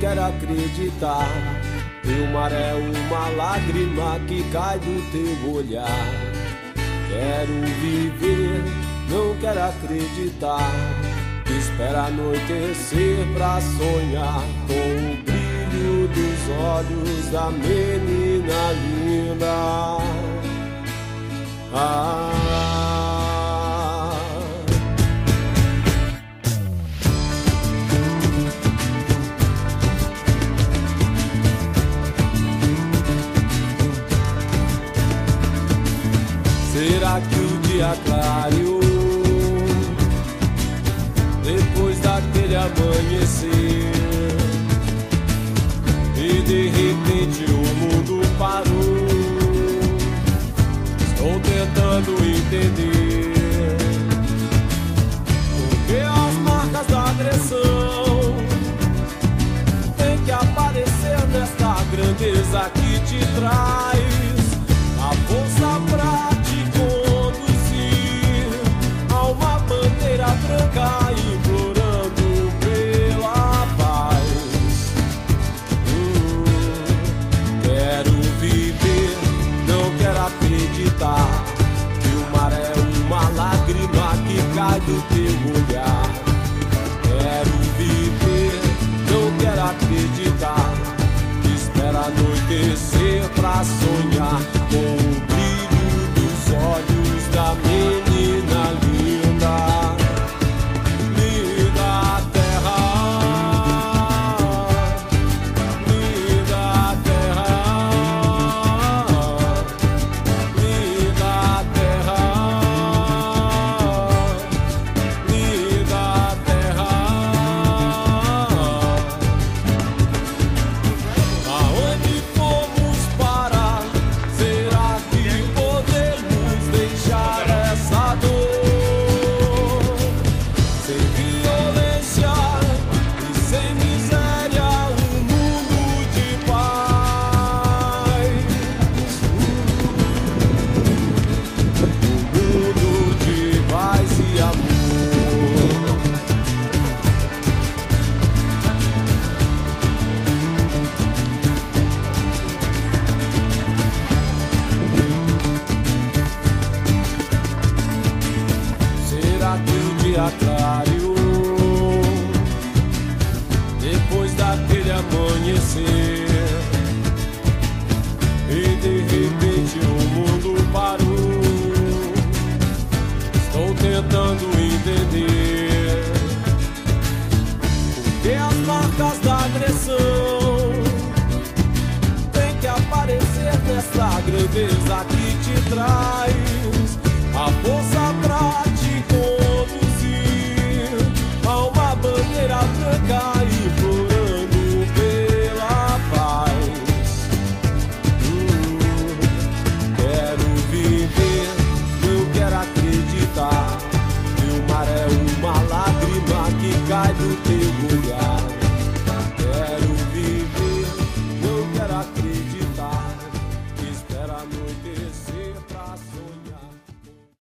quero acreditar. Teu mar é uma lágrima que cai do teu olhar. Quero viver, não quero acreditar. Espera anoitecer pra sonhar com o brilho dos olhos da menina linda. Será que o dia clareou depois daquele amanhecer e de repente o mundo parou? Estou tentando entender porque as marcas da agressão tem que aparecer nesta grandeza que te traz a força pra te conduzir a uma bandeira branca implorando pela paz. Quero viver, não quero acreditar que o mar é uma lágrima que cai do teu olhar. Quero viver, não quero acreditar. Espera anoitecer pra sonhar com o brilho dos olhos da menina linda. Linda terra, linda terra, linda terra, linda terra. Aonde fomos parar? Será que podemos deixar essa dor sem violência e sem miséria, um mundo de paz, um mundo de paz e amor. Será que o dia clareou depois daquele amanhecer e de repente o mundo parou? Estou tentando entender porque as marcas da agressão tem que aparecer nessa grandeza que te traz a força pra te conduzir a uma bandeira branca implorando pela paz. Quero viver, não quero acreditar que o mar é uma lágrima que cai do teu